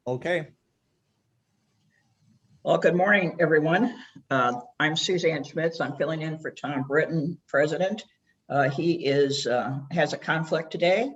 Okay. Well, good morning, everyone. I'm Suzanne Schmitz. I'm filling in for Tom Britton, president. He has a conflict today.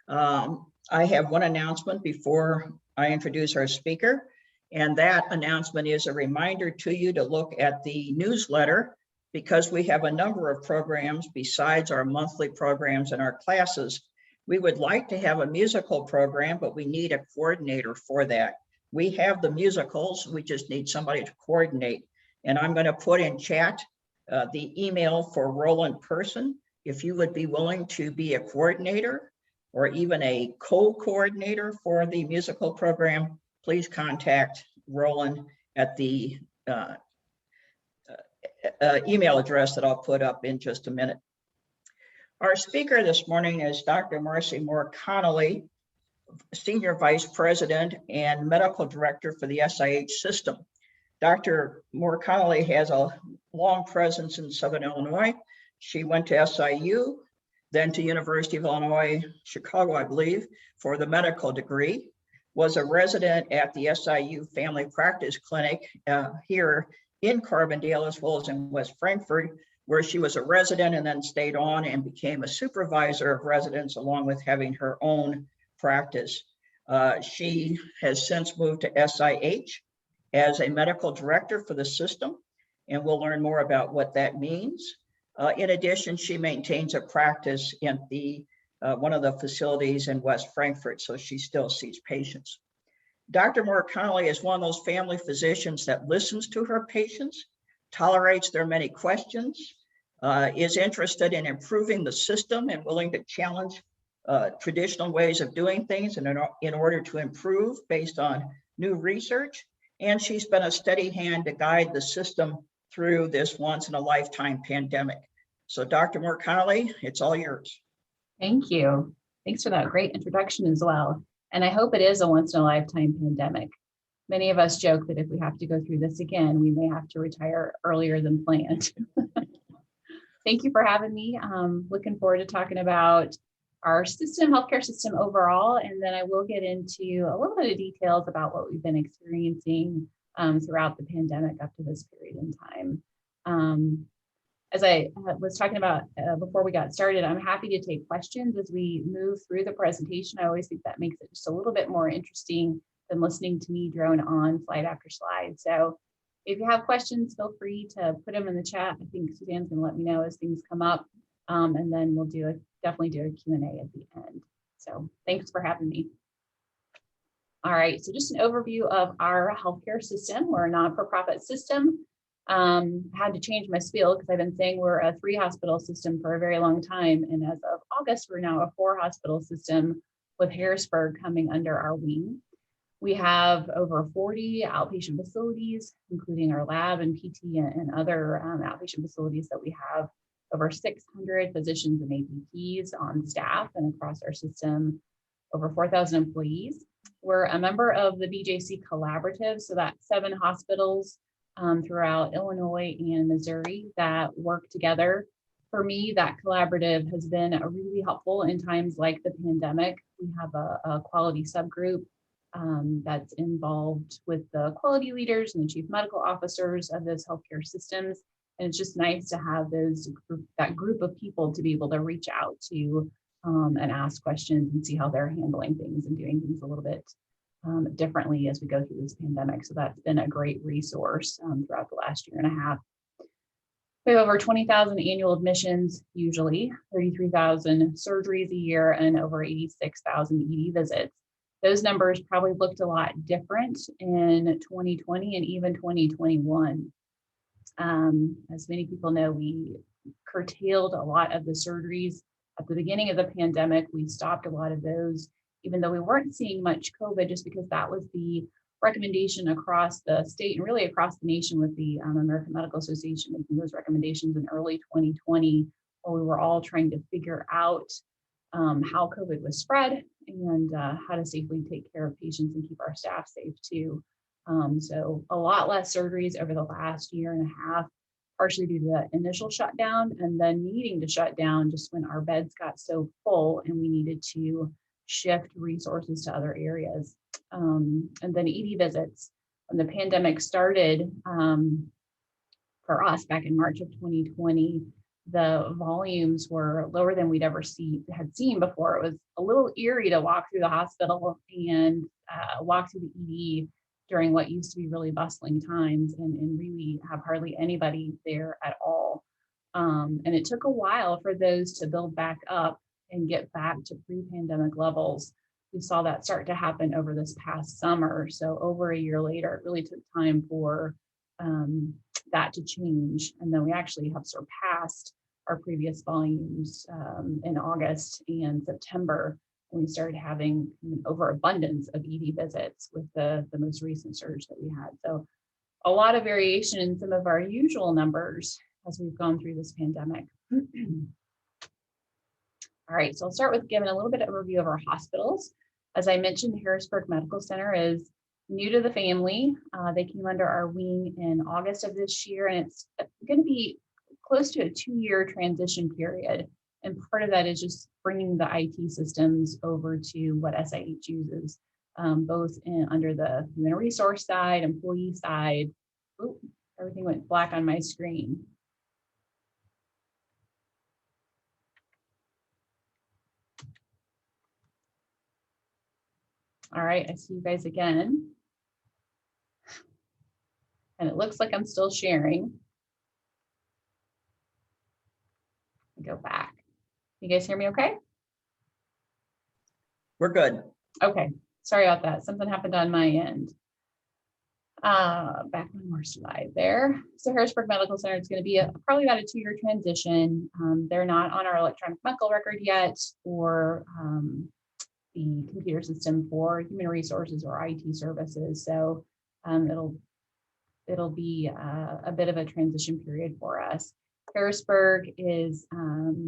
I have one announcement before I introduce our speaker, and that announcement is a reminder to you to look at the newsletter, because we have a number of programs besides our monthly programs and our classes. We would like to have a musical program, but we need a coordinator for that. We have the musicals, we just need somebody to coordinate. And I'm going to put in chat the email for Roland Person. If you would be willing to be a coordinator or even a co-coordinator for the musical program, please contact Roland at the email address that I'll put up in just a minute. Our speaker this morning is Dr. Marcy Moore Connolly, Senior Vice President and Medical Director for the SIH system. Dr. Moore Connolly has a long presence in Southern Illinois. She went to SIU, then to University of Illinois, Chicago, I believe, for the medical degree, was a resident at the SIU Family Practice Clinic here in Carbondale, as well as in West Frankfort, where she was a resident and then stayed on and became a supervisor of residents, along with having her own practice. She has since moved to SIH as a medical director for the system, and we'll learn more about what that means. In addition, she maintains a practice in one of the facilities in West Frankfort, so she still sees patients. Dr. Moore Connolly is one of those family physicians that listens to her patients, tolerates their many questions, is interested in improving the system and willing to challenge traditional ways of doing things in order to improve based on new research. And she's been a steady hand to guide the system through this once-in-a-lifetime pandemic. So Dr. Moore Connolly, it's all yours. Thank you. Thanks for that great introduction as well. And I hope it is a once-in-a-lifetime pandemic. Many of us joke that if we have to go through this again, we may have to retire earlier than planned. Thank you for having me. Looking forward to talking about our system, healthcare system overall, and then I will get into a little bit of details about what we've been experiencing throughout the pandemic up to this period in time. As I was talking about before we got started, I'm happy to take questions as we move through the presentation. I always think that makes it just a little bit more interesting than listening to me drone on slide after slide. So if you have questions, feel free to put them in the chat. I think Suzanne's going to let me know as things come up, and then we'll definitely do a Q&A at the end. So thanks for having me. All right, so just an overview of our healthcare system. We're a not-for-profit system. Had to change my spiel because I've been saying we're a 3-hospital system for a very long time. And as of August, we're now a 4-hospital system with Harrisburg coming under our wing. We have over 40 outpatient facilities, including our lab and PT and other outpatient facilities that we have. Over 600 physicians and APPs on staff and across our system, over 4,000 employees. We're a member of the BJC Collaborative, so that's 7 hospitals throughout Illinois and Missouri that work together. For me, that collaborative has been really helpful in times like the pandemic. We have a quality subgroup that's involved with the quality leaders and the chief medical officers of those healthcare systems. And it's just nice to have that group of people to be able to reach out to and ask questions and see how they're handling things and doing things a little bit differently as we go through this pandemic. So that's been a great resource throughout the last year and a half. We have over 20,000 annual admissions, usually 33,000 surgeries a year, and over 86,000 ED visits. Those numbers probably looked a lot different in 2020 and even 2021. As many people know, we curtailed a lot of the surgeries at the beginning of the pandemic. We stopped a lot of those, even though we weren't seeing much COVID, just because that was the recommendation across the state and really across the nation, with the American Medical Association making those recommendations in early 2020, while we were all trying to figure out how COVID was spread and how to safely take care of patients and keep our staff safe too. So a lot less surgeries over the last year and a half. partially due to the initial shutdown and then needing to shut down just when our beds got so full and we needed to shift resources to other areas. And then ED visits. When the pandemic started, for us back in March of 2020, the volumes were lower than we'd ever had seen before. It was a little eerie to walk through the hospital and walk through the ED during what used to be really bustling times and really have hardly anybody there at all. And it took a while for those to build back up and get back to pre-pandemic levels. We saw that start to happen over this past summer. So over a year later, it really took time for that to change. And then we actually have surpassed our previous volumes in August and September, when we started having an overabundance of ED visits with the most recent surge that we had. So a lot of variation in some of our usual numbers as we've gone through this pandemic. All right, so I'll start with giving a little bit of overview of our hospitals. As I mentioned, Harrisburg Medical Center is new to the family. They came under our wing in August of this year, and it's going to be close to a 2-year transition period. And part of that is just bringing the IT systems over to what SIH uses, both under the human resource side, employee side. Ooh, everything went black on my screen. All right, I see you guys again. And it looks like I'm still sharing. Go back. You guys hear me okay? We're good. Okay, sorry about that. Something happened on my end. Back one more slide there. So Harrisburg Medical Center is going to be probably about a 2-year transition. They're not on our electronic medical record yet, or the computer system for human resources or IT services. So it'll be a bit of a transition period for us. Harrisburg is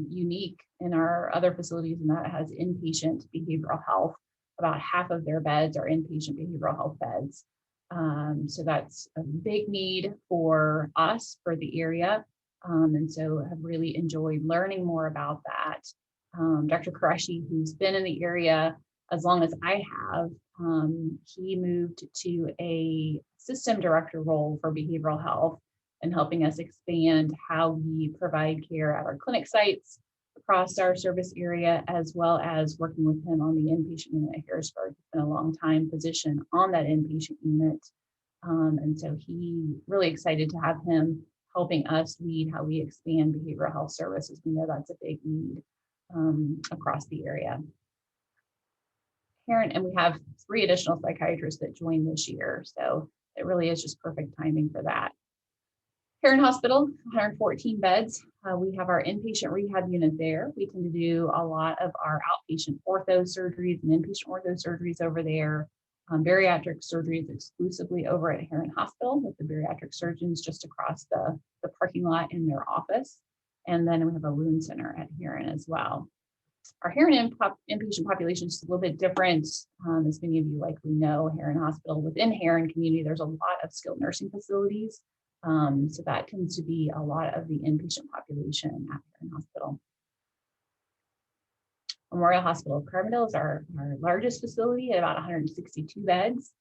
unique in our other facilities in that it has inpatient behavioral health. About half of their beds are inpatient behavioral health beds. So that's a big need for us, for the area. And so have really enjoyed learning more about that. Dr. Qureshi, who's been in the area as long as I have, he moved to a system director role for behavioral health and helping us expand how we provide care at our clinic sites across our service area, as well as working with him on the inpatient unit at Harrisburg. It's been a long time position on that inpatient unit. And so he really excited to have him helping us lead how we expand behavioral health services. We know that's a big need across the area. And we have 3 additional psychiatrists that joined this year. So it really is just perfect timing for that. Heron Hospital, 114 beds. We have our inpatient rehab unit there. We tend to do a lot of our outpatient ortho surgeries and inpatient ortho surgeries over there. Bariatric surgeries exclusively over at Heron Hospital with the bariatric surgeons just across the parking lot in their office. And then we have a wound center at Heron as well. Our Heron inpatient population is a little bit different. As many of you likely know, Heron Hospital, within Heron community, there's a lot of skilled nursing facilities. So that tends to be a lot of the inpatient population at Heron Hospital. Memorial Hospital of Carbondale is our largest facility at about 162 beds.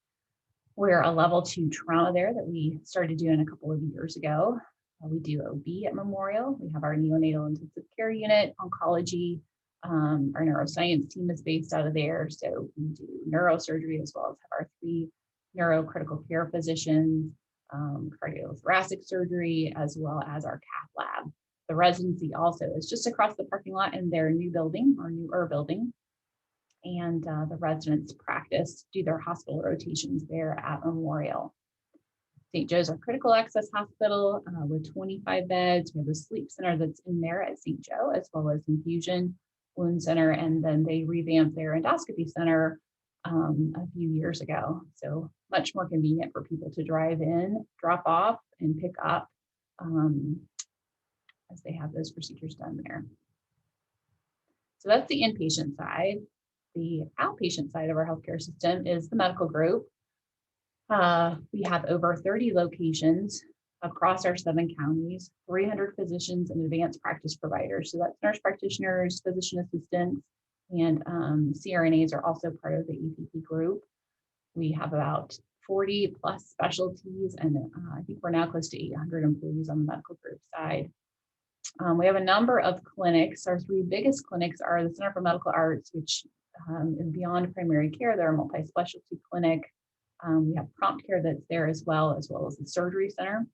We're a level 2 trauma there that we started doing a couple of years ago. We do OB at Memorial. We have our neonatal intensive care unit, oncology. Our neuroscience team is based out of there. So we do neurosurgery as well as have our 3 neurocritical care physicians, cardiothoracic surgery, as well as our cath lab. The residency also is just across the parking lot in their new building, or newer building. And the residents practice, do their hospital rotations there at Memorial. St. Joe's, our critical access hospital with 25 beds. We have a sleep center that's in there at St. Joe, as well as infusion, wound center, and then they revamped their endoscopy center a few years ago. So much more convenient for people to drive in, drop off, and pick up as they have those procedures done there. So that's the inpatient side. The outpatient side of our healthcare system is the medical group. We have over 30 locations across our 7 counties, 300 physicians and advanced practice providers. So that's nurse practitioners, physician assistants, and CRNAs are also part of the EPP group. We have about 40 plus specialties, and I think we're now close to 800 employees on the medical group side. We have a number of clinics. Our 3 biggest clinics are the Center for Medical Arts, which is beyond primary care. They're a multi-specialty clinic. We have prompt care that's there as well as the surgery center.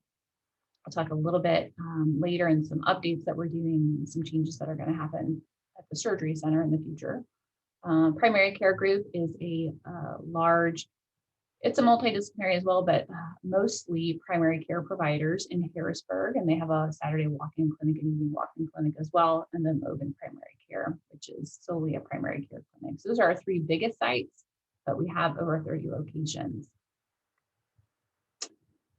I'll talk a little bit later in some updates that we're doing, some changes that are going to happen at the surgery center in the future. Primary care group is a large, it's a multidisciplinary as well, but mostly primary care providers in Harrisburg, and they have a Saturday walk-in clinic and evening walk-in clinic as well, and then Logan Primary Care, which is solely a primary care clinic. So those are our 3 biggest sites, but we have over 30 locations.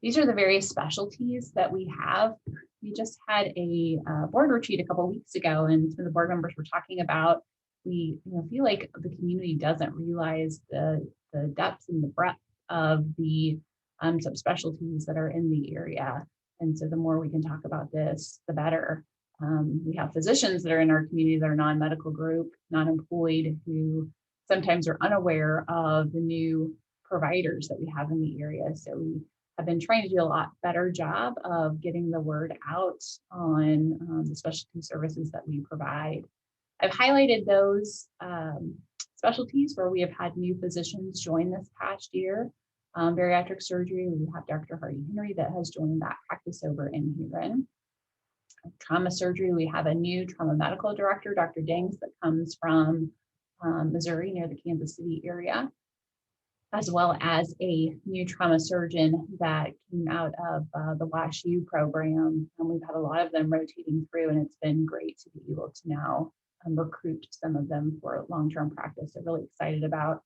These are the various specialties that we have. We just had a board retreat a couple of weeks ago, and some of the board members were talking about, we feel like the community doesn't realize the depth and the breadth of the subspecialties that are in the area. And so the more we can talk about this, the better. We have physicians that are in our community that are non-medical group, non-employed, who sometimes are unaware of the new providers that we have in the area. So we have been trying to do a lot better job of getting the word out on the specialty services that we provide. I've highlighted those specialties where we have had new physicians join this past year. Bariatric surgery, we have Dr. Hardy Henry that has joined that practice over in Huron. Trauma surgery, we have a new trauma medical director, Dr. Dangs, that comes from Missouri near the Kansas City area, as well as a new trauma surgeon that came out of the WashU program. And we've had a lot of them rotating through, and it's been great to be able to now recruit some of them for long-term practice. I'm really excited about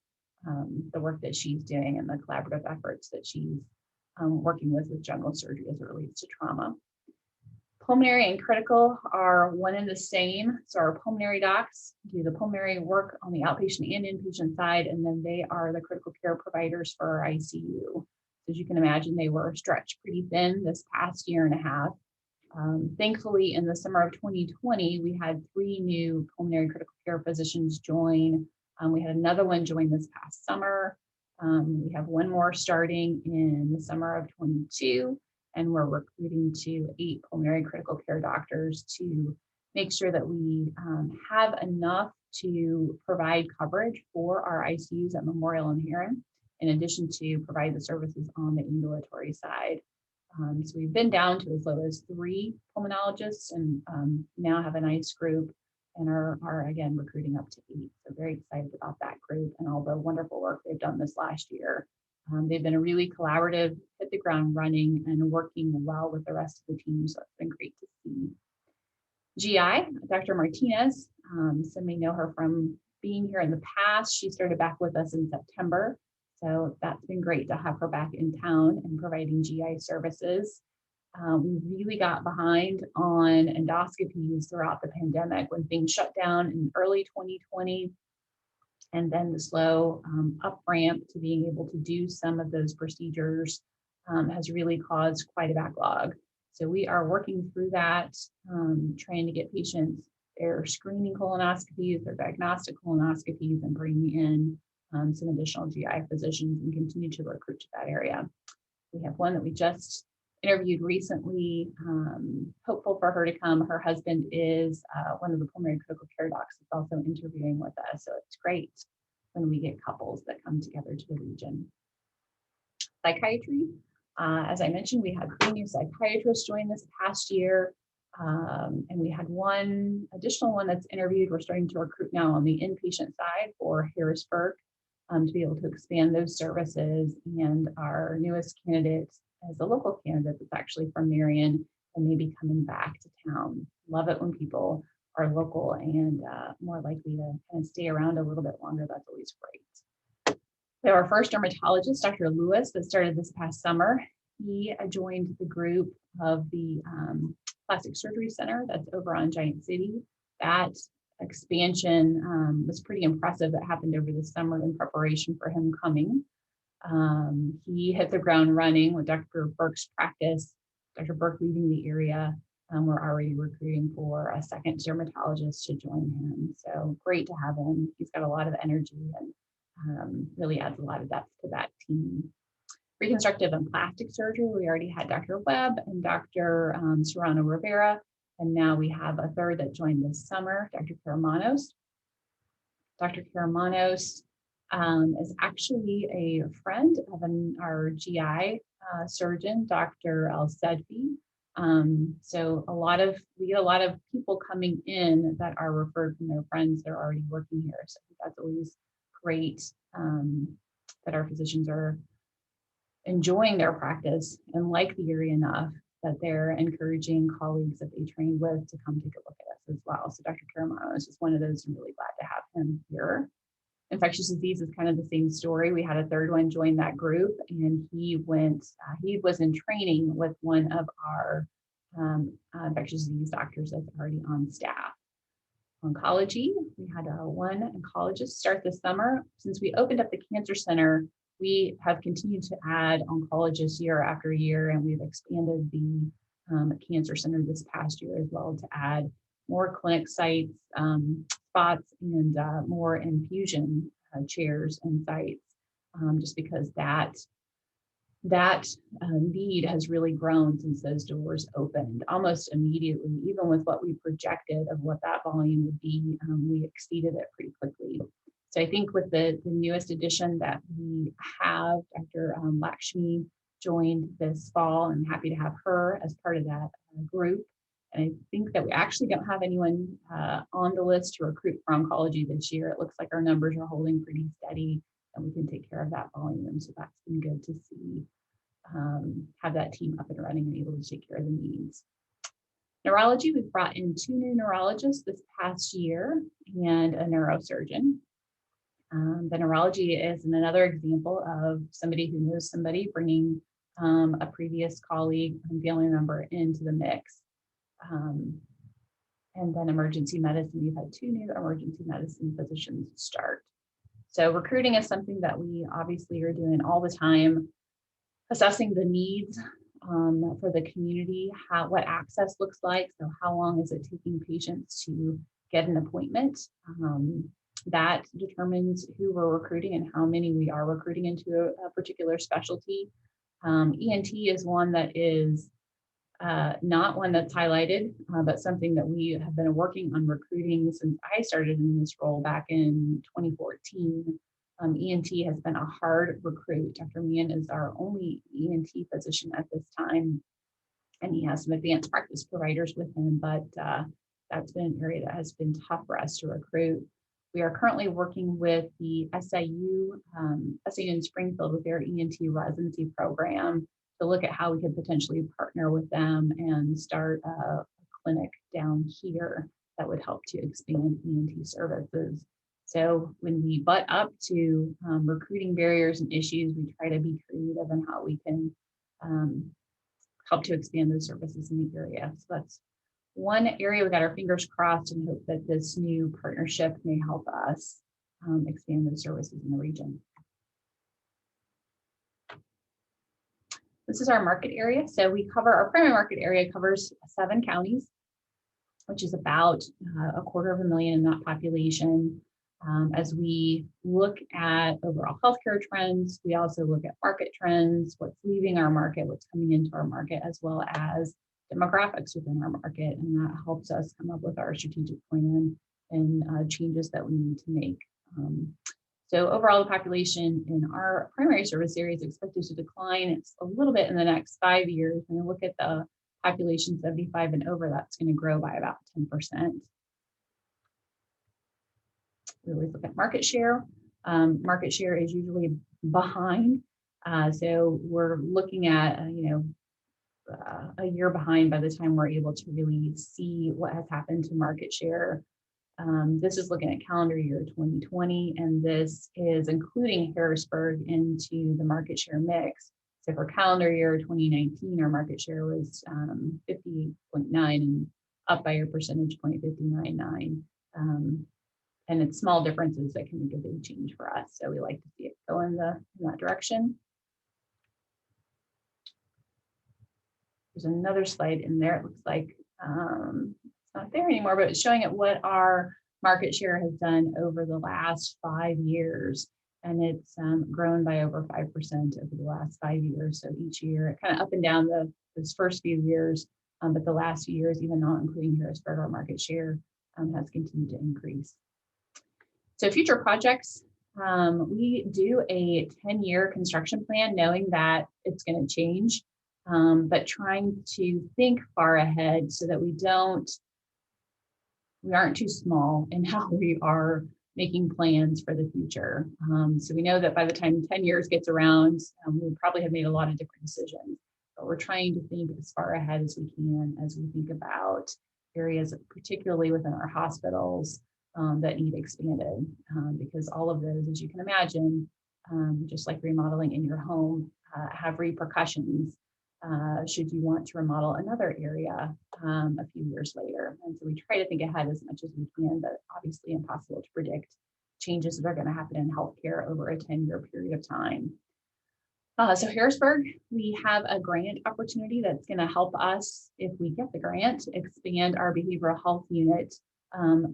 the work that she's doing and the collaborative efforts that she's working with general surgery as it relates to trauma. Pulmonary and critical are one and the same. So our pulmonary docs do the pulmonary work on the outpatient and inpatient side, and then they are the critical care providers for our ICU. As you can imagine, they were stretched pretty thin this past year and a half. Thankfully, in the summer of 2020, we had 3 new pulmonary critical care physicians join. We had another one join this past summer. We have one more starting in the summer of 22, and we're recruiting to 8 pulmonary critical care doctors to make sure that we have enough to provide coverage for our ICUs at Memorial and Huron, in addition to provide the services on the ambulatory side. So we've been down to as low as 3 pulmonologists, and now have a nice group and are again recruiting up to 8. So very excited about that group and all the wonderful work they've done this last year. They've been a really collaborative, hit the ground running and working well with the rest of the team. So it's been great to see. GI, Dr. Martinez, some may know her from being here in the past. She started back with us in September. So that's been great to have her back in town and providing GI services. We really got behind on endoscopies throughout the pandemic when things shut down in early 2020. And then the slow up ramp to being able to do some of those procedures has really caused quite a backlog. So we are working through that, trying to get patients their screening colonoscopies, their diagnostic colonoscopies, and bringing in some additional GI physicians and continue to recruit to that area. We have one that we just interviewed recently, hopeful for her to come. Her husband is one of the pulmonary critical care docs that's also interviewing with us. So it's great when we get couples that come together to the region. Psychiatry, as I mentioned, we had 3 new psychiatrists join this past year. And we had one additional one that's interviewed. We're starting to recruit now on the inpatient side for Harrisburg to be able to expand those services. And our newest candidate as a local candidate that's actually from Marion and maybe coming back to town. Love it when people are local and more likely to kind of stay around a little bit longer. That's always great. We have our first dermatologist, Dr. Lewis, that started this past summer. He joined the group of the Plastic Surgery Center that's over on Giant City. That expansion was pretty impressive. That happened over the summer in preparation for him coming. He hit the ground running with Dr. Burke's practice Dr. Burke leaving the area, we're already recruiting for a second dermatologist to join him. So great to have him. He's got a lot of energy and really adds a lot of depth to that team. Reconstructive and plastic surgery, we already had Dr. Webb and Dr. Serrano Rivera, and now we have a third that joined this summer, Dr. Karamanos. Dr. Karamanos is actually a friend of our GI surgeon, Dr. El Sedfi. So we get a lot of people coming in that are referred from their friends that are already working here. So that's always great that our physicians are enjoying their practice and like the area enough that they're encouraging colleagues that they trained with to come take a look at us as well. So Dr. Caramano is just one of those. I'm really glad to have him here. Infectious disease is kind of the same story. We had a third one join that group, and he was in training with one of our infectious disease doctors that's already on staff. Oncology, we had one oncologist start this summer. Since we opened up the cancer center, we have continued to add oncologists year after year, and we've expanded the cancer center this past year as well to add more clinic sites, spots, and more infusion chairs and sites, just because that need has really grown since those doors opened almost immediately. Even with what we projected of what that volume would be, we exceeded it pretty quickly. So I think with the newest addition that we have, Dr. Lakshmi joined this fall. I'm happy to have her as part of that group. And I think that we actually don't have anyone on the list to recruit for oncology this year. It looks like our numbers are holding pretty steady and we can take care of that volume. So that's been good to see, have that team up and running and able to take care of the needs. Neurology, we've brought in 2 new neurologists this past year and a neurosurgeon. The neurology is another example of somebody who knows somebody bringing a previous colleague and family member into the mix. And then emergency medicine, we've had 2 new emergency medicine physicians start. So recruiting is something that we obviously are doing all the time, assessing the needs for the community, what access looks like. So how long is it taking patients to get an appointment? That determines who we're recruiting and how many we are recruiting into a particular specialty. ENT is one that is not one that's highlighted, but something that we have been working on recruiting since I started in this role back in 2014. ENT has been a hard recruit. Dr. Meehan is our only ENT physician at this time, and he has some advanced practice providers with him, but that's been an area that has been tough for us to recruit. We are currently working with the SIU in Springfield with their ENT residency program to look at how we could potentially partner with them and start a clinic down here that would help to expand ENT services. So when we butt up to recruiting barriers and issues, we try to be creative in how we can help to expand those services in the area. So that's one area we got our fingers crossed and hope that this new partnership may help us expand those services in the region. This is our market area. So we cover, our primary market area covers 7 counties, which is about 250,000 in that population. As we look at overall healthcare trends, we also look at market trends, what's leaving our market, what's coming into our market, as well as demographics within our market. And that helps us come up with our strategic plan and changes that we need to make. So overall, the population in our primary service area is expected to decline. It's a little bit in the next 5 years. When you look at the population 75 and over, that's going to grow by about 10%. We always look at market share. Market share is usually behind. So we're looking at, a year behind by the time we're able to really see what has happened to market share. This is looking at calendar year 2020, and this is including Harrisburg into the market share mix. So for calendar year 2019, our market share was 50.9 and up by a percentage point, 59.9. And it's small differences that can make a big change for us. So we like to see it go in that direction. there's another slide in there. It looks like it's not there anymore, but it's showing it what our market share has done over the last 5 years. And it's grown by over 5% over the last 5 years. So each year, kind of up and down those first few years, but the last few years, even not including Harrisburg, our market share has continued to increase. So future projects, we do a 10-year construction plan, knowing that it's going to change, but trying to think far ahead so that we aren't too small in how we are making plans for the future. So we know that by the time 10 years gets around, we'll probably have made a lot of different decisions, but we're trying to think as far ahead as we can as we think about areas, particularly within our hospitals, that need expanded, because all of those, as you can imagine, just like remodeling in your home, have repercussions should you want to remodel another area a few years later. And so we try to think ahead as much as we can, but obviously impossible to predict changes that are going to happen in healthcare over a 10-year period of time. So Harrisburg, we have a grant opportunity that's going to help us, if we get the grant, expand our behavioral health unit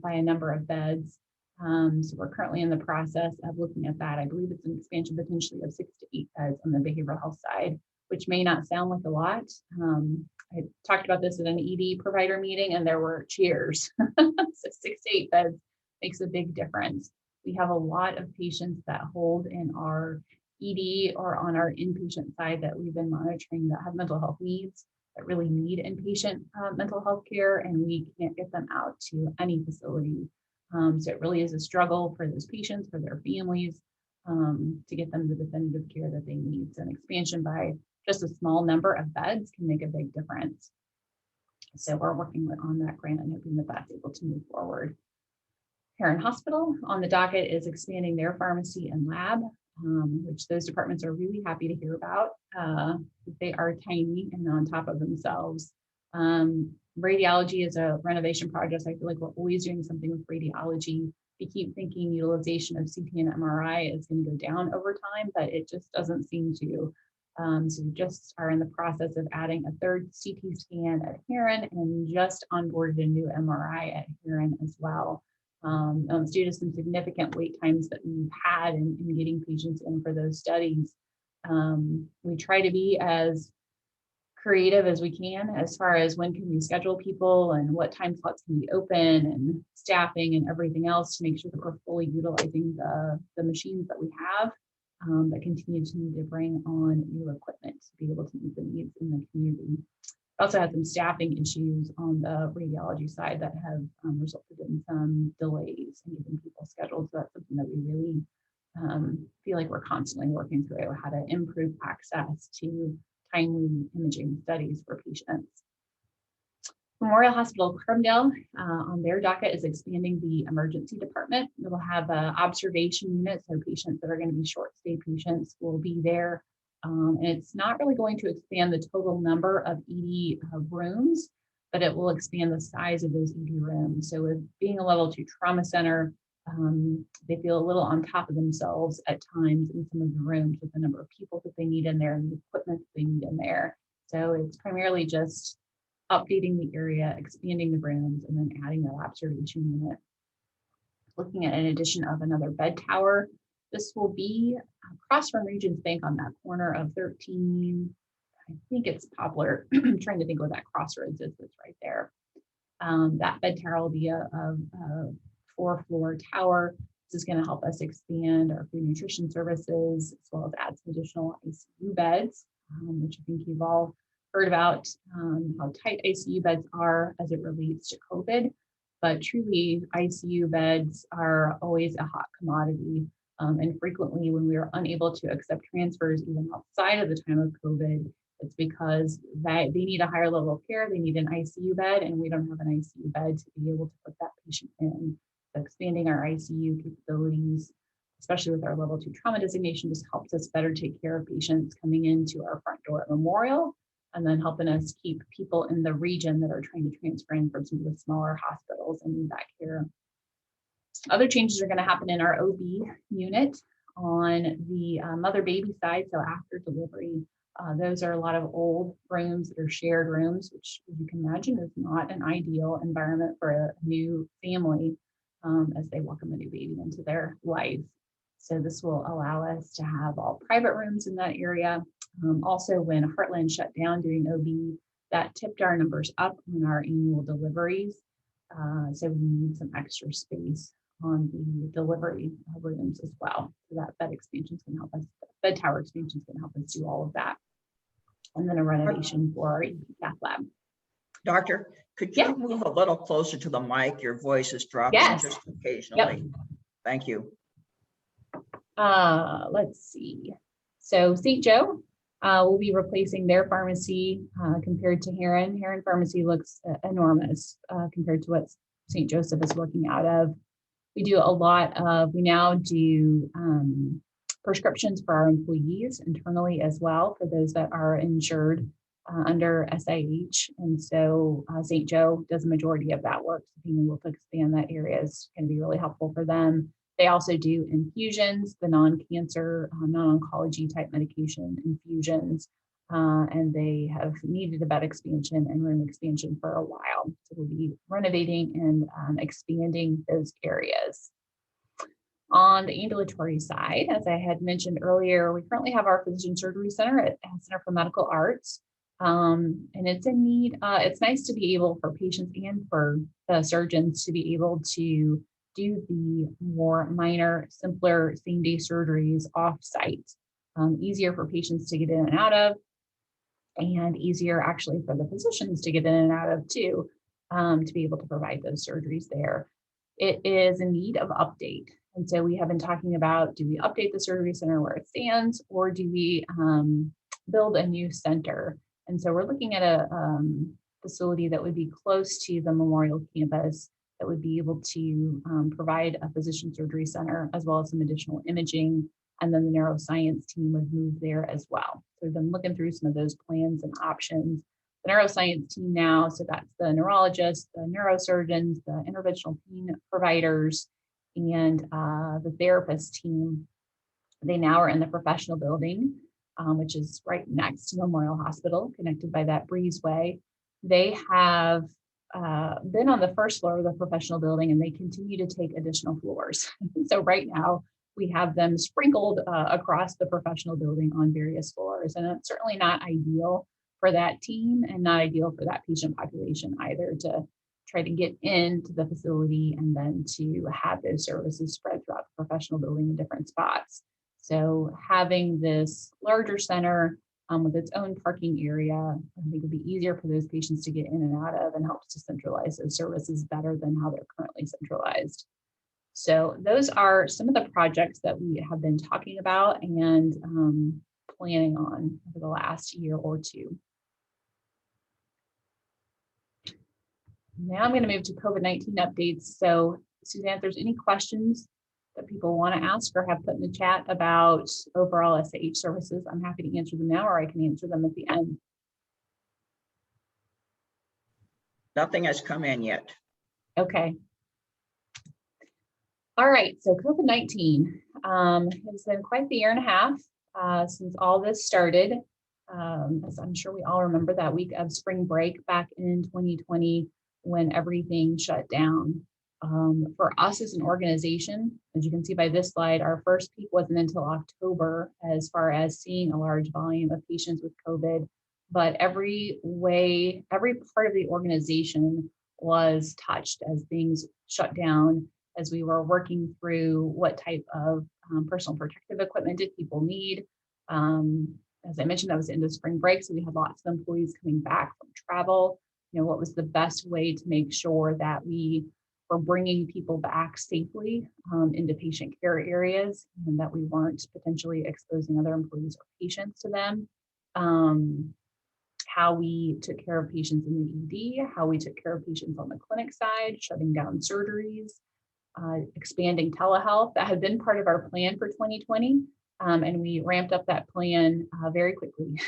by a number of beds. So we're currently in the process of looking at that. I believe it's an expansion potentially of 6 to 8 beds on the behavioral health side, which may not sound like a lot. I talked about this at an ED provider meeting and there were cheers. So 6 to 8 beds makes a big difference. We have a lot of patients that hold in our ED or on our inpatient side that we've been monitoring that have mental health needs, that really need inpatient mental health care, and we can't get them out to any facility. So it really is a struggle for those patients, for their families, to get them the definitive care that they need. So an expansion by just a small number of beds can make a big difference. So we're working on that grant and hoping that that's able to move forward. Heron Hospital on the docket is expanding their pharmacy and lab, which those departments are really happy to hear about. They are tiny and on top of themselves. Radiology is a renovation project. I feel like we're always doing something with radiology. We keep thinking utilization of CT and MRI is going to go down over time, but it just doesn't seem to. So we just are in the process of adding a third CT scan at Heron and just onboarded a new MRI at Heron as well. Due to some significant wait times that we've had in getting patients in for those studies. We try to be as creative as we can as far as when can we schedule people and what time slots can be open and staffing and everything else to make sure that we're fully utilizing the machines that we have, but continue to need to bring on new equipment to be able to meet the needs in the community. Also had some staffing issues on the radiology side that have resulted in some delays in getting people scheduled. So that's something that we really feel like we're constantly working through, how to improve access to timely imaging studies for patients. Memorial Hospital Carbondale on their docket is expanding the emergency department. It will have an observation unit, so patients that are going to be short stay patients will be there. And it's not really going to expand the total number of ED rooms, but it will expand the size of those ED rooms. So with being a level 2 trauma center, they feel a little on top of themselves at times in some of the rooms with the number of people that they need in there and the equipment that they need in there. So it's primarily just updating the area, expanding the rooms, and then adding that observation unit. Looking at an addition of another bed tower. This will be across from Regions Bank on that corner of 13, I think it's Poplar. I'm trying to think where that crossroads is. It's right there. That bed tower will be a 4-floor tower. This is going to help us expand our food nutrition services, as well as add some additional ICU beds, which I think you've all heard about how tight ICU beds are as it relates to COVID. But truly, ICU beds are always a hot commodity. And frequently when we are unable to accept transfers even outside of the time of COVID, it's because they need a higher level of care, they need an ICU bed, and we don't have an ICU bed to be able to put that patient in. So expanding our ICU capabilities, especially with our level 2 trauma designation, just helps us better take care of patients coming into our front door at Memorial, and then helping us keep people in the region that are trying to transfer in from some of the smaller hospitals and need that care. Other changes are going to happen in our OB unit on the mother baby side. So after delivery, Those are a lot of old rooms that are shared rooms, which, as you can imagine, is not an ideal environment for a new family as they welcome a new baby into their life. So this will allow us to have all private rooms in that area. Also, when Heartland shut down doing OB, that tipped our numbers up on our annual deliveries. So we need some extra space on the delivery rooms as well. So that bed expansions can help us, bed tower expansions can help us do all of that. And then a renovation for our cath lab. Doctor, could you move a little closer to the mic? Your voice is dropping just occasionally. Yep. Thank you. Let's see. So St. Joe will be replacing their pharmacy compared to Heron. Heron Pharmacy looks enormous compared to what St. Joseph is working out of. We do a lot of, we now do prescriptions for our employees internally as well, for those that are insured under SIH. And so St. Joe does a majority of that work. So being able to expand that area is going to be really helpful for them. They also do infusions, the non-cancer, non-oncology type medication infusions, and they have needed a bed expansion and room expansion for a while. So we'll be renovating and expanding those areas. On the ambulatory side, as I had mentioned earlier, we currently have our physician surgery center at Center for Medical Arts. And it's a need, it's nice to be able for patients and for the surgeons to be able to do the more minor, simpler same-day surgeries off-site. Easier for patients to get in and out of, and easier actually for the physicians to get in and out of too, to be able to provide those surgeries there. It is in need of update. And so we have been talking about, do we update the surgery center where it stands, or do we build a new center? And so we're looking at a facility that would be close to the Memorial campus that would be able to provide a physician surgery center as well as some additional imaging. And then the neuroscience team would move there as well. So we've been looking through some of those plans and options. The neuroscience team now, so that's the neurologists, the neurosurgeons, the interventional pain providers, and the therapist team. They now are in the professional building, which is right next to Memorial Hospital, connected by that breezeway. They have been on the first floor of the professional building, and they continue to take additional floors. So right now we have them sprinkled across the professional building on various floors, and it's certainly not ideal for that team and not ideal for that patient population either, to try to get into the facility and then to have those services spread throughout the professional building in different spots. So having this larger center with its own parking area, I think would be easier for those patients to get in and out of, and helps to centralize those services better than how they're currently centralized. So those are some of the projects that we have been talking about and planning on over the last year or two. Now I'm going to move to COVID-19 updates. So Suzanne, if there's any questions that people want to ask or have put in the chat about overall SIH services, I'm happy to answer them now, or I can answer them at the end. Nothing has come in yet. Okay. All right, so COVID-19 has been quite the year and a half since all this started. As I'm sure we all remember that week of spring break back in 2020 when everything shut down. For us as an organization, as you can see by this slide, our first peak wasn't until October as far as seeing a large volume of patients with COVID, but every part of the organization was touched as things shut down, as we were working through what type of personal protective equipment did people need. As I mentioned, that was the end of spring break, so we had lots of employees coming back from travel. You know, what was the best way to make sure that we were bringing people back safely into patient care areas, and that we weren't potentially exposing other employees or patients to them. How we took care of patients in the ED, how we took care of patients on the clinic side, shutting down surgeries, expanding telehealth. That had been part of our plan for 2020. And we ramped up that plan very quickly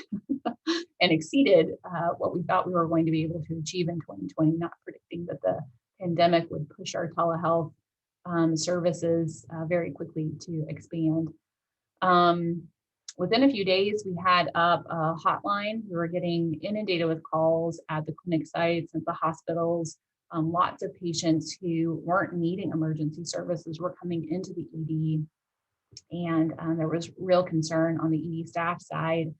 and exceeded what we thought we were going to be able to achieve in 2020, not predicting that the pandemic would push our telehealth services very quickly to expand. Within a few days, we had up a hotline. We were getting inundated with calls at the clinic sites, at the hospitals. Lots of patients who weren't needing emergency services were coming into the ED, and there was real concern on the ED staff side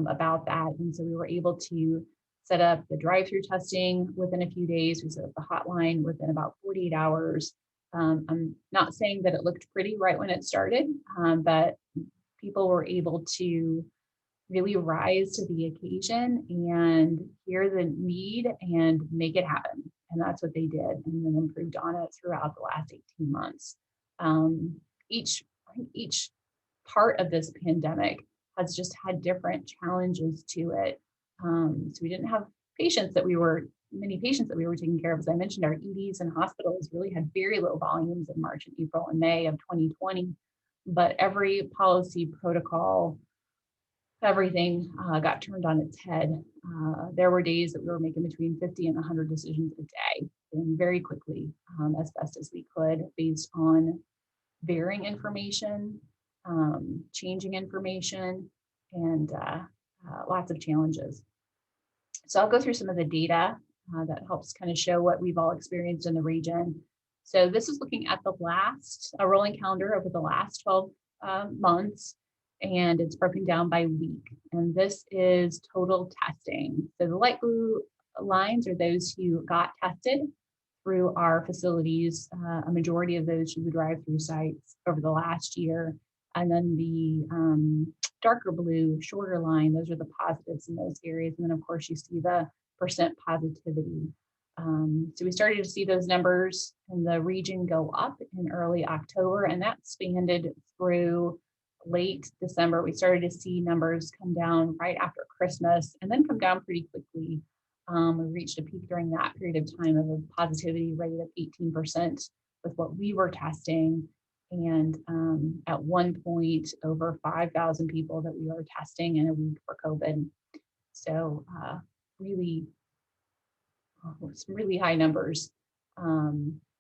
about that. And so we were able to set up the drive-through testing within a few days. We set up the hotline within about 48 hours. I'm not saying that it looked pretty right when it started, but people were able to really rise to the occasion and hear the need and make it happen. And that's what they did, and then improved on it throughout the last 18 months. Um, each part of this pandemic has just had different challenges to it. So we didn't have many patients that we were taking care of. As I mentioned, our EDs and hospitals really had very low volumes in March and April and May of 2020, but every policy protocol, everything got turned on its head. There were days that we were making between 50 and 100 decisions a day, and very quickly, as best as we could, based on varying information, changing information, and lots of challenges. So I'll go through some of the data that helps kind of show what we've all experienced in the region. So this is looking at a rolling calendar over the last 12 months, and it's broken down by week. And this is total testing. So the light blue lines are those who got tested through our facilities, a majority of those through the drive-through sites over the last year. And then the darker blue, shorter line, those are the positives in those areas. And then of course you see the percent positivity. So we started to see those numbers in the region go up in early October, and that expanded through late December. We started to see numbers come down right after Christmas and then come down pretty quickly. We reached a peak during that period of time of a positivity rate of 18% with what we were testing. And at one point, over 5,000 people that we were testing in a week for COVID. So some really high numbers.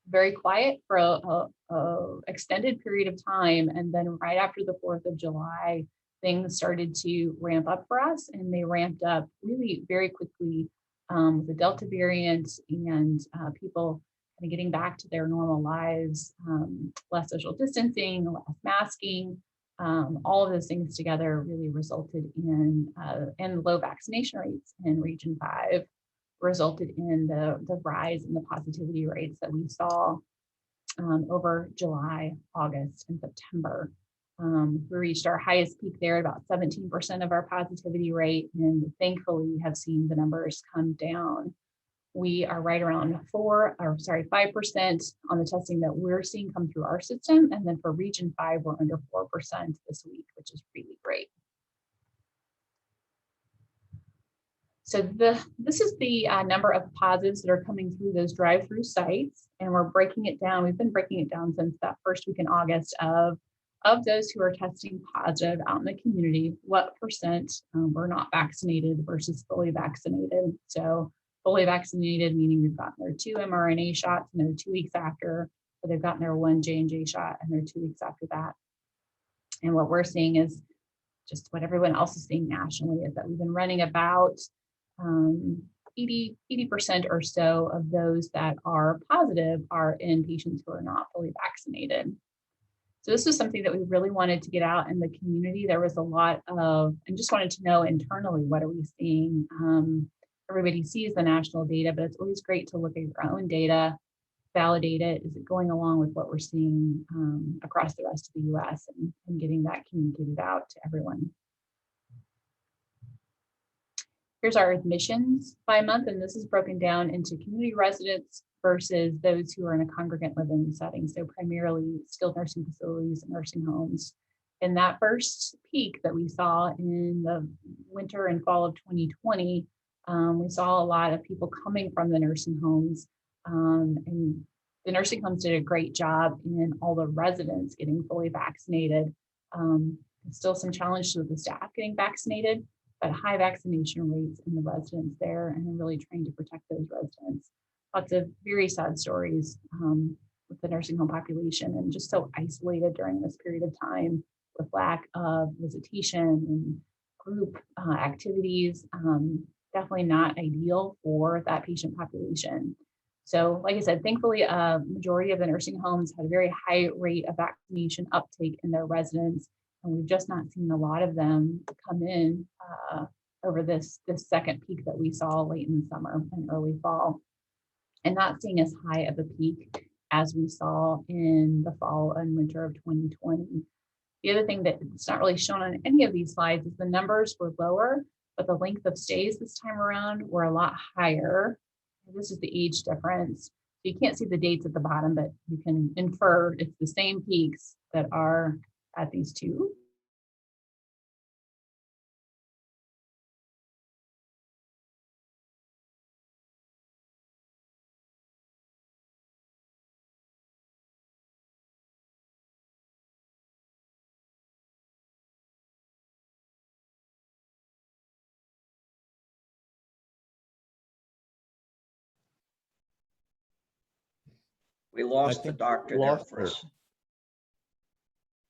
Very quiet for a extended period of time. And then right after the 4th of July, things started to ramp up for us, and they ramped up really very quickly with the Delta variant and people kind of getting back to their normal lives, less social distancing, less masking, all of those things together really resulted in and low vaccination rates in Region 5 resulted in the rise in the positivity rates that we saw over July, August, and September. We reached our highest peak there at about 17% of our positivity rate, and thankfully have seen the numbers come down. We are right around 5% on the testing that we're seeing come through our system. And then for Region 5, we're under 4% this week, which is really great. So this is the number of positives that are coming through those drive-through sites, and we're breaking it down. We've been breaking it down since that first week in August of those who are testing positive out in the community, what percent were not vaccinated versus fully vaccinated. So fully vaccinated, meaning they've gotten their 2 mRNA shots and they're 2 weeks after, or they've gotten their 1 J&J shot and they're 2 weeks after that. And what we're seeing is just what everyone else is seeing nationally, is that we've been running about 80% or so of those that are positive are in patients who are not fully vaccinated. So this is something that we really wanted to get out in the community. There was a lot of, and just wanted to know internally, what are we seeing? Everybody sees the national data, but it's always great to look at your own data, validate it. Is it going along with what we're seeing across the rest of the US, and getting that communicated out to everyone. Here's our admissions by month, and this is broken down into community residents versus those who are in a congregant living setting. So primarily skilled nursing facilities and nursing homes. In that first peak that we saw in the winter and fall of 2020, we saw a lot of people coming from the nursing homes, and the nursing homes did a great job in all the residents getting fully vaccinated. Still some challenges with the staff getting vaccinated, but high vaccination rates in the residents there, and really trying to protect those residents. Lots of very sad stories with the nursing home population, and just so isolated during this period of time. with lack of visitation and group activities, definitely not ideal for that patient population. So like I said, thankfully, a majority of the nursing homes had a very high rate of vaccination uptake in their residents, and we've just not seen a lot of them come in over this second peak that we saw late in the summer and early fall, and not seeing as high of a peak as we saw in the fall and winter of 2020. The other thing that's not really shown on any of these slides is the numbers were lower, but the length of stays this time around were a lot higher. This is the age difference. So you can't see the dates at the bottom, but you can infer it's the same peaks that are at these two. We lost the think doctor we there lost for her. us.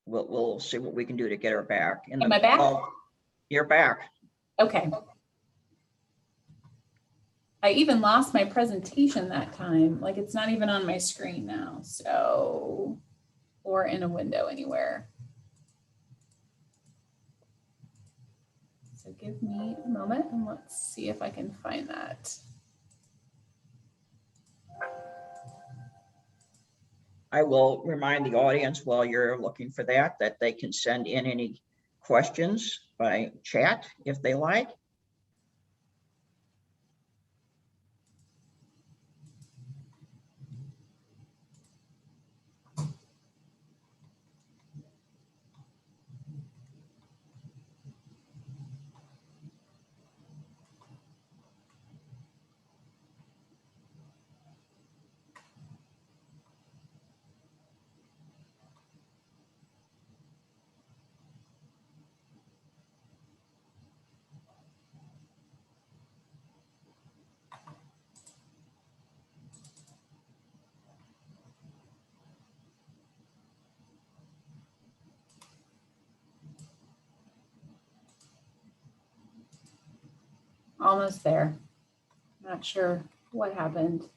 We'll see what we can do to get her back. Am I back? Oh, you're back. Okay. I even lost my presentation that time. Like it's not even on my screen now. So, or in a window anywhere. So give me a moment and let's see if I can find that. I will remind the audience while you're looking for that they can send in any questions by chat if they like. Almost there. Not sure what happened.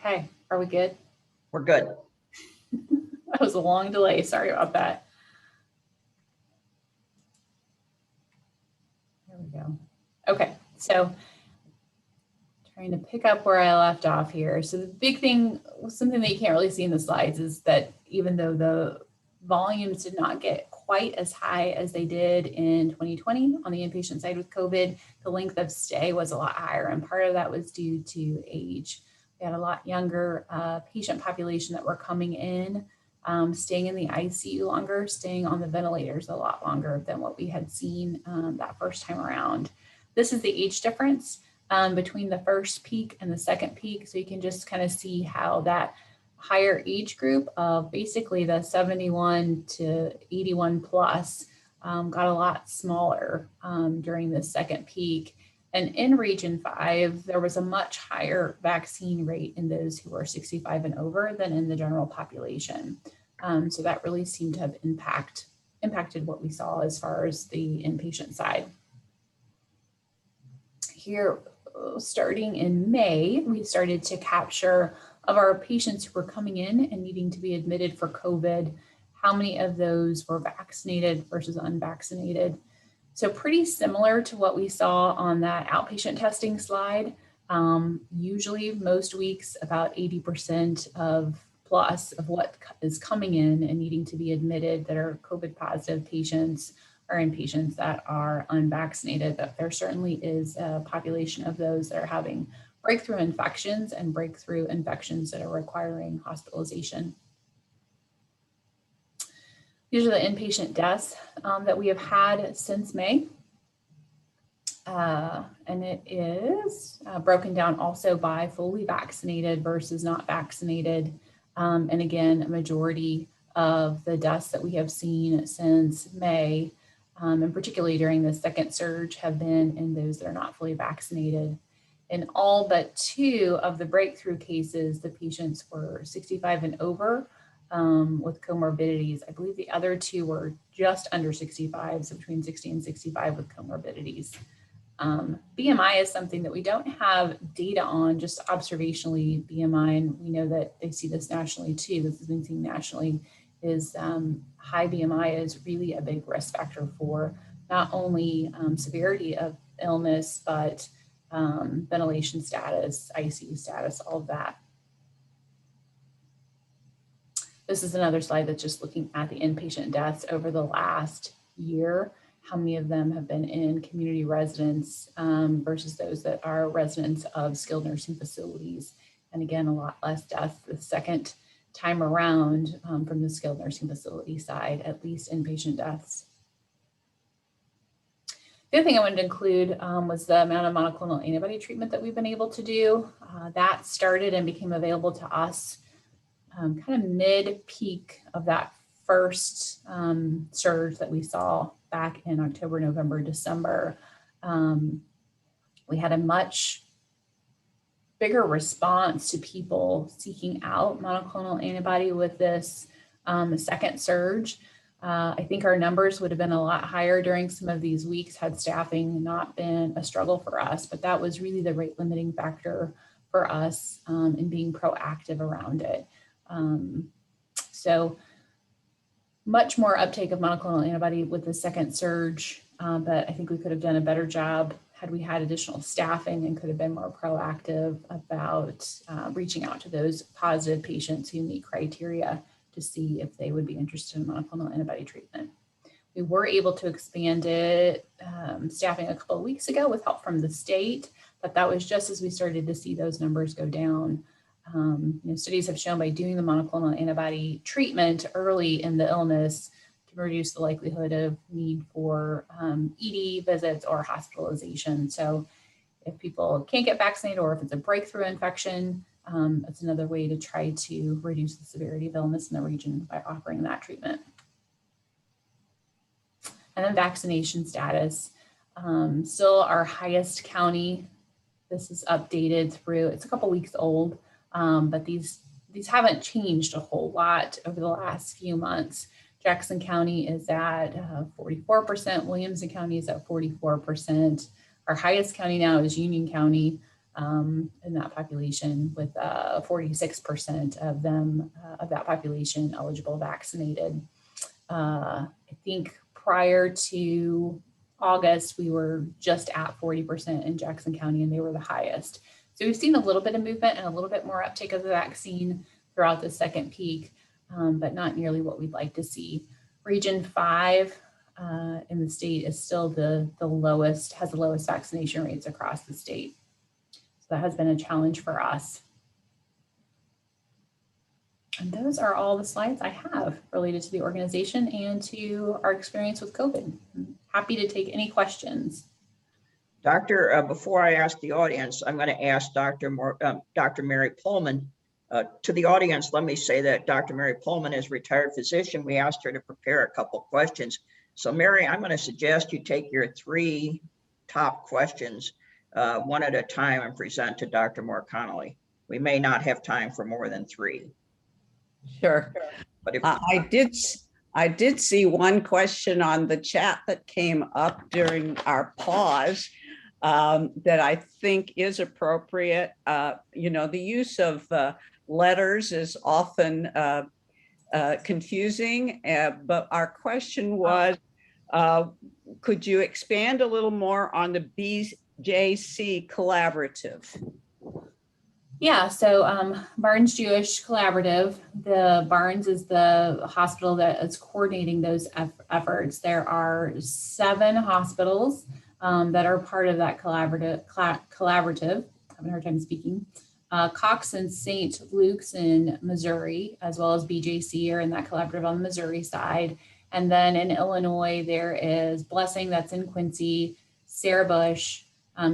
Okay, are we good? We're good. That was a long delay. Sorry about that. There we go. Okay, so trying to pick up where I left off here. So the big thing, something that you can't really see in the slides, is that even though the volumes did not get quite as high as they did in 2020 on the inpatient side with COVID, the length of stay was a lot higher. And part of that was due to age. We had a lot younger patient population that were coming in, staying in the ICU longer, staying on the ventilators a lot longer than what we had seen that first time around. This is the age difference between the first peak and the second peak. So you can just kind of see how that higher age group of basically the 71 to 81 plus got a lot smaller during the second peak. And in region 5, there was a much higher vaccine rate in those who were 65 and over than in the general population. So that really seemed to have impacted what we saw as far as the inpatient side. Here, starting in May, we started to capture of our patients who were coming in and needing to be admitted for COVID, how many of those were vaccinated versus unvaccinated. So pretty similar to what we saw on that outpatient testing slide. Usually most weeks, about 80% of plus of what is coming in and needing to be admitted that are COVID positive patients are in patients that are unvaccinated, but there certainly is a population of those that are having breakthrough infections and breakthrough infections that are requiring hospitalization. These are the inpatient deaths that we have had since May. And it is broken down also by fully vaccinated versus not vaccinated. And again, a majority of the deaths that we have seen since May, and particularly during the second surge, have been in those that are not fully vaccinated. In all but 2 of the breakthrough cases, the patients were 65 and over with comorbidities. I believe the other 2 were just under 65, so between 60 and 65 with comorbidities. BMI is something that we don't have data on, just observationally BMI, and we know that they see this nationally too. This has been seen nationally, is high BMI is really a big risk factor for not only severity of illness, but ventilation status, ICU status, all of that. This is another slide that's just looking at the inpatient deaths over the last year. How many of them have been in community residents versus those that are residents of skilled nursing facilities. And again, a lot less deaths the second time around from the skilled nursing facility side, at least inpatient deaths. The other thing I wanted to include was the amount of monoclonal antibody treatment that we've been able to do. That started and became available to us kind of mid-peak of that first surge that we saw back in October, November, December. We had a much bigger response to people seeking out monoclonal antibody with this second surge. I think our numbers would have been a lot higher during some of these weeks had staffing not been a struggle for us, but that was really the rate limiting factor for us in being proactive around it. So much more uptake of monoclonal antibody with the second surge, but I think we could have done a better job had we had additional staffing and could have been more proactive about reaching out to those positive patients who meet criteria to see if they would be interested in monoclonal antibody treatment. We were able to expand it staffing a couple of weeks ago with help from the state, but that was just as we started to see those numbers go down. Studies have shown by doing the monoclonal antibody treatment early in the illness can reduce the likelihood of need for ED visits or hospitalization. So if people can't get vaccinated or if it's a breakthrough infection, it's another way to try to reduce the severity of illness in the region by offering that treatment. And then vaccination status, still our highest county. This is updated through, it's a couple weeks old. But these haven't changed a whole lot over the last few months. Jackson County is at 44%, Williamson County is at 44%. Our highest county now is Union County in that population with 46% of them, of that population eligible vaccinated. I think prior to August, we were just at 40% in Jackson County and they were the highest. So we've seen a little bit of movement and a little bit more uptake of the vaccine throughout the second peak, but not nearly what we'd like to see. Region 5 in the state is still the lowest, has the lowest vaccination rates across the state. So that has been a challenge for us. And those are all the slides I have related to the organization and to our experience with COVID. I'm happy to take any questions. Doctor, before I ask the audience, I'm going to ask Dr. Mary Pullman. To the audience, let me say that Dr. Mary Pullman is a retired physician. We asked her to prepare a couple questions. So Mary, I'm going to suggest you take your 3 top questions one at a time and present to Dr. Moore Connolly. We may not have time for more than 3. Sure. But if I did see one question on the chat that came up during our pause that I think is appropriate. The use of letters is often confusing, but our question was, could you expand a little more on the BJC collaborative? Yeah, so Barnes Jewish Collaborative, the Barnes is the hospital that is coordinating those efforts. There are 7 hospitals that are part of that collaborative. Having a hard time speaking. Cox and St. Luke's in Missouri, as well as BJC are in that collaborative on the Missouri side. And then in Illinois, there is Blessing, that's in Quincy, Sarah Bush,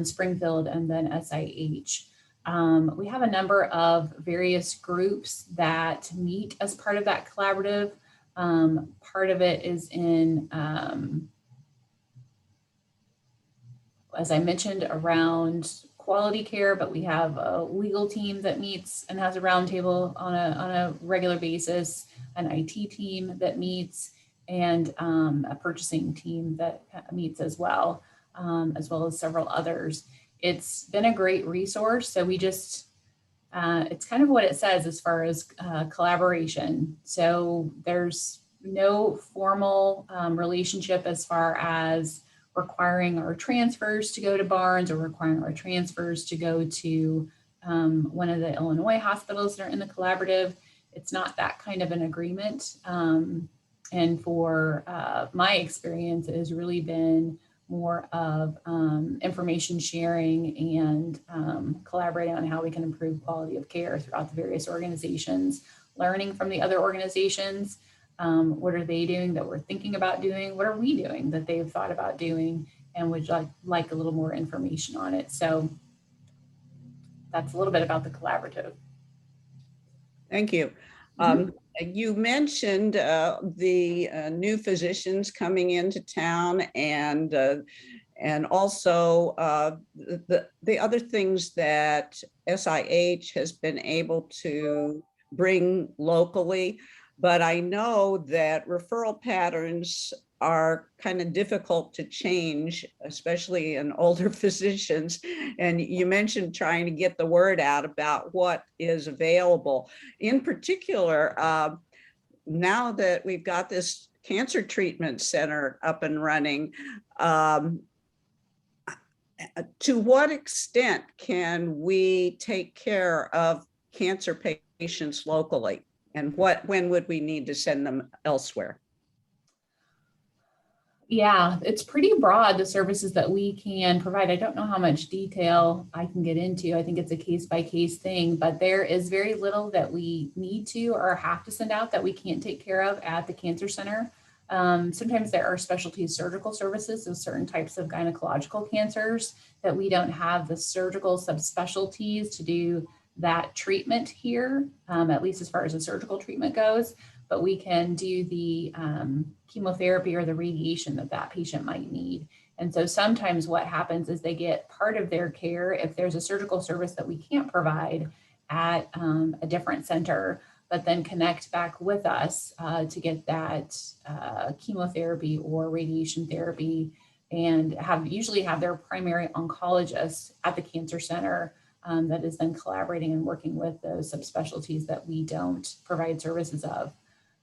Springfield, and then SIH. We have a number of various groups that meet as part of that collaborative. Part of it is in, as I mentioned, around quality care, but we have a legal team that meets and has a roundtable on a regular basis, an IT team that meets, and a purchasing team that meets as well as several others. It's been a great resource. So we just, it's kind of what it says as far as collaboration. So there's no formal relationship as far as requiring our transfers to go to Barnes or requiring our transfers to go to one of the Illinois hospitals that are in the collaborative. It's not that kind of an agreement. And for my experience, it has really been more of information sharing and collaborating on how we can improve quality of care throughout the various organizations, learning from the other organizations. What are they doing that we're thinking about doing? What are we doing that they've thought about doing? And would like a little more information on it. So that's a little bit about the collaborative. Thank you. You mentioned the new physicians coming into town, and also the other things that SIH has been able to bring locally. But I know that referral patterns are kind of difficult to change, especially in older physicians. And you mentioned trying to get the word out about what is available. In particular, now that we've got this cancer treatment center up and running, to what extent can we take care of cancer patients locally? And when would we need to send them elsewhere? Yeah, it's pretty broad, the services that we can provide. I don't know how much detail I can get into. I think it's a case by case thing, but there is very little that we need to or have to send out that we can't take care of at the cancer center. Sometimes there are specialty surgical services, so certain types of gynecological cancers that we don't have the surgical subspecialties to do that treatment here, at least as far as the surgical treatment goes, but we can do the chemotherapy or the radiation that patient might need. And so sometimes what happens is they get part of their care if there's a surgical service that we can't provide at a different center, but then connect back with us to get that chemotherapy or radiation therapy, and usually have their primary oncologist at the cancer center that is then collaborating and working with those subspecialties that we don't provide services of.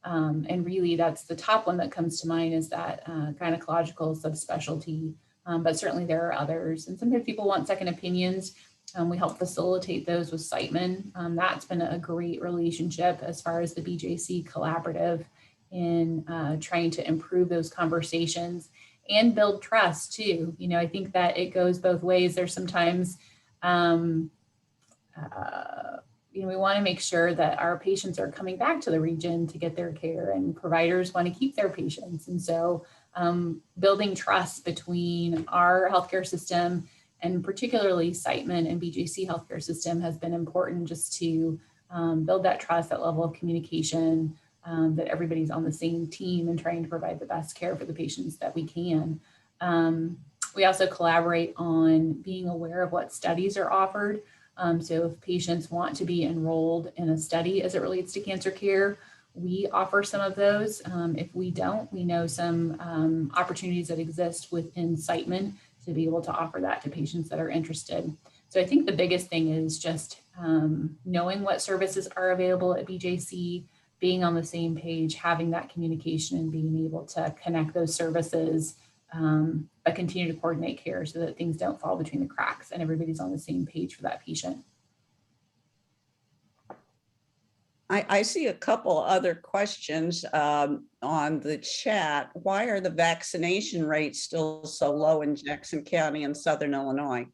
And really that's the top one that comes to mind, is that gynecological subspecialty, but certainly there are others. And sometimes people want second opinions. We help facilitate those with Siteman. That's been a great relationship as far as the BJC collaborative in trying to improve those conversations and build trust too. You know, I think that it goes both ways. There's sometimes, we want to make sure that our patients are coming back to the region to get their care, and providers want to keep their patients. And so building trust between our healthcare system and particularly Siteman and BJC healthcare system has been important, just to build that trust, that level of communication, that everybody's on the same team and trying to provide the best care for the patients that we can. We also collaborate on being aware of what studies are offered. So if patients want to be enrolled in a study as it relates to cancer care, we offer some of those. If we don't, we know some opportunities that exist within Siteman to be able to offer that to patients that are interested. So I think the biggest thing is just knowing what services are available at BJC, being on the same page, having that communication and being able to connect those services, but continue to coordinate care so that things don't fall between the cracks and everybody's on the same page for that patient. I see a couple other questions on the chat. Why are the vaccination rates still so low in Jackson County and Southern Illinois?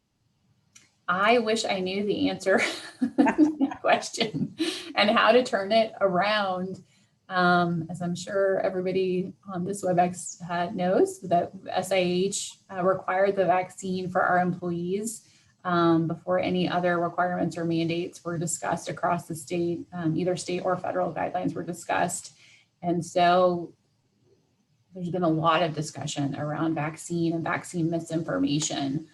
I wish I knew the answer to that question and how to turn it around. As I'm sure everybody on this WebEx knows, that SIH required the vaccine for our employees before any other requirements or mandates were discussed across the state. Either state or federal guidelines were discussed. And so there's been a lot of discussion around vaccine and vaccine misinformation.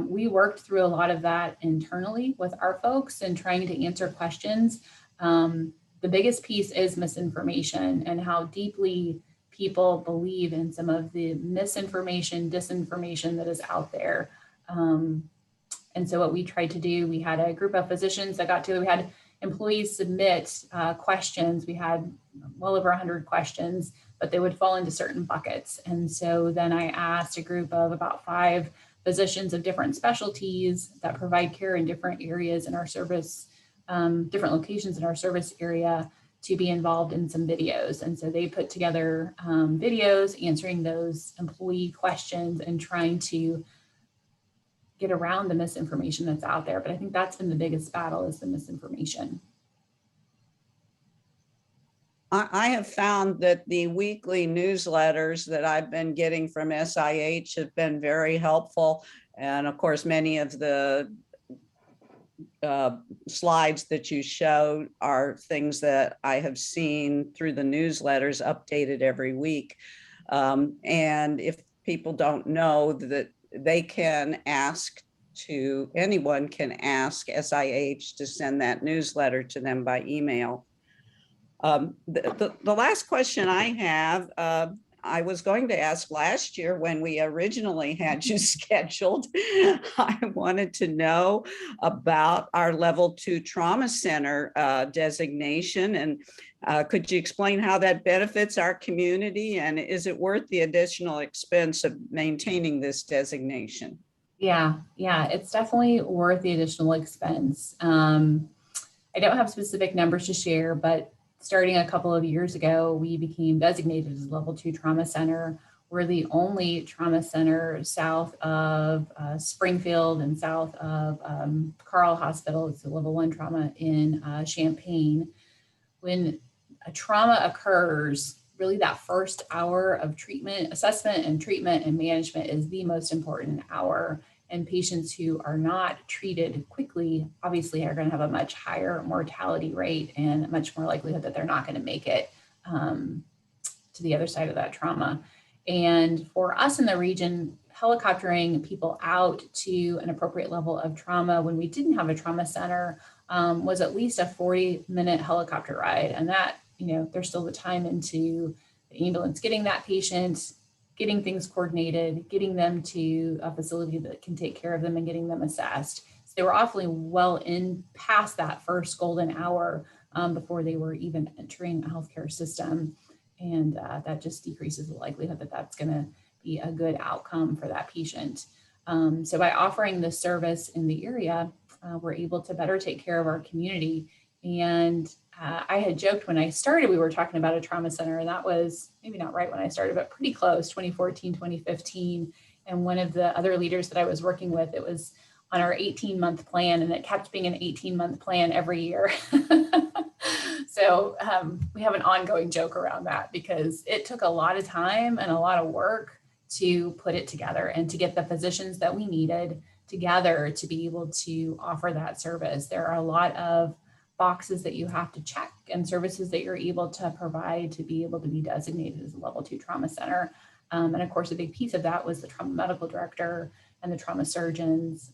We worked through a lot of that internally with our folks and trying to answer questions. The biggest piece is misinformation and how deeply people believe in some of the misinformation, disinformation that is out there. And so what we tried to do, we had a group of physicians that got together. We had employees submit questions. We had well over 100 questions, but they would fall into certain buckets. And so then I asked a group of about 5 physicians of different specialties that provide care in different areas in our service, different locations in our service area, to be involved in some videos. And so they put together videos answering those employee questions and trying to get around the misinformation that's out there. But I think that's been the biggest battle, is the misinformation. I have found that the weekly newsletters that I've been getting from SIH have been very helpful. And of course, many of the slides that you showed are things that I have seen through the newsletters updated every week. And if people don't know, that they can ask anyone can ask SIH to send that newsletter to them by email. The last question I have, I was going to ask last year when we originally had you scheduled. I wanted to know about our level 2 trauma center designation, and could you explain how that benefits our community, and is it worth the additional expense of maintaining this designation? Yeah, it's definitely worth the additional expense. I don't have specific numbers to share, but starting a couple of years ago, we became designated as a level 2 trauma center. We're the only trauma center south of Springfield and south of Carle Hospital. It's a level 1 trauma in Champaign. When a trauma occurs, really that first hour of treatment, assessment and treatment and management is the most important hour. And patients who are not treated quickly, obviously, are going to have a much higher mortality rate and much more likelihood that they're not going to make it to the other side of that trauma. And for us in the region, helicoptering people out to an appropriate level of trauma when we didn't have a trauma center was at least a 40-minute helicopter ride. And that, there's still the time into the ambulance getting that patient, getting things coordinated, getting them to a facility that can take care of them and getting them assessed. So they were awfully well in past that first golden hour before they were even entering a healthcare system. And that just decreases the likelihood that that's going to be a good outcome for that patient. So by offering this service in the area, we're able to better take care of our community. And I had joked when I started, we were talking about a trauma center, and that was maybe not right when I started, but pretty close, 2014, 2015. And one of the other leaders that I was working with, it was on our 18-month plan, and it kept being an 18-month plan every year. So we have an ongoing joke around that, because it took a lot of time and a lot of work to put it together and to get the physicians that we needed together to be able to offer that service. There are a lot of boxes that you have to check and services that you're able to provide to be able to be designated as a level 2 trauma center. And of course, a big piece of that was the trauma medical director and the trauma surgeons,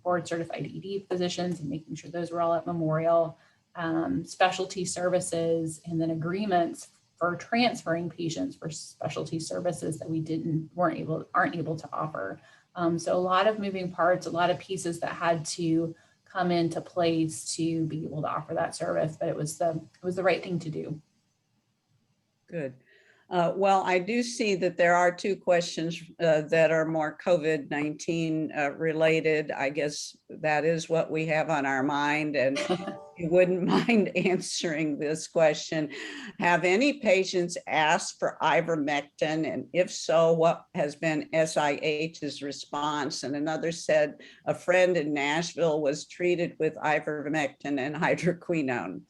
board certified ED physicians, and making sure those were all at Memorial, specialty services, and then agreements for transferring patients for specialty services that we aren't able to offer. So a lot of moving parts, a lot of pieces that had to come into place to be able to offer that service, but it was the right thing to do. Good. Well, I do see that there are two questions that are more COVID-19 related. I guess that is what we have on our mind, and you wouldn't mind answering this question. Have any patients asked for ivermectin? And if so, what has been SIH's response? And another said a friend in Nashville was treated with ivermectin and hydroquinone.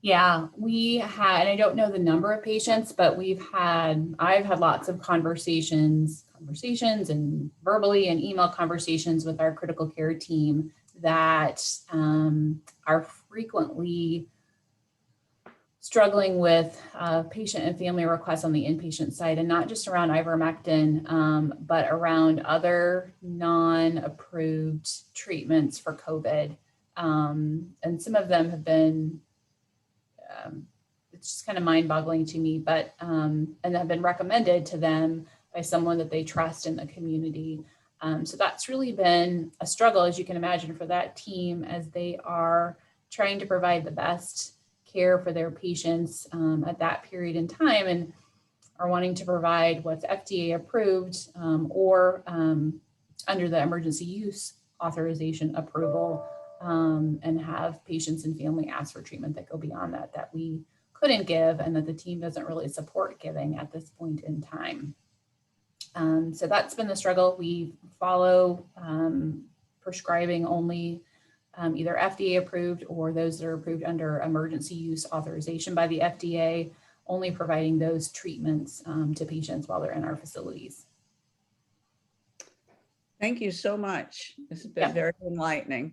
Yeah, we had, and I don't know the number of patients, but I've had lots of conversations and verbally and email conversations with our critical care team that are frequently struggling with patient and family requests on the inpatient side, and not just around ivermectin, but around other non-approved treatments for COVID. And some of them have been, it's just kind of mind-boggling to me, but and have been recommended to them by someone that they trust in the community. So that's really been a struggle, as you can imagine, for that team as they are trying to provide the best care for their patients at that period in time, and are wanting to provide what's FDA approved or under the emergency use authorization approval, and have patients and family ask for treatment that go beyond that we couldn't give, and that the team doesn't really support giving at this point in time. So that's been the struggle. We follow prescribing only either FDA approved or those that are approved under emergency use authorization by the FDA, only providing those treatments to patients while they're in our facilities. Thank you so much. This has been very enlightening.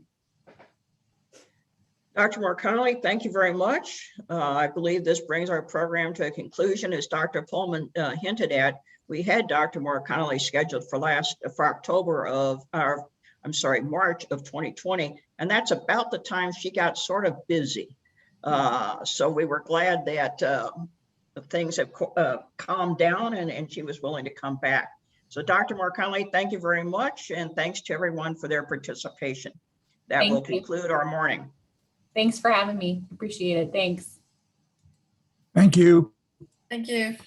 Dr. Moore-Connolly, thank you very much. I believe this brings our program to a conclusion. As Dr. Pullman hinted at, we had Dr. Moore-Connolly scheduled for October of March of 2020, and that's about the time she got sort of busy. So we were glad that things have calmed down and she was willing to come back. So Dr. Moore-Connolly, thank you very much, and thanks to everyone for their participation. That will conclude our morning. Thanks for having me. Appreciate it. Thanks. Thank you. Thank you.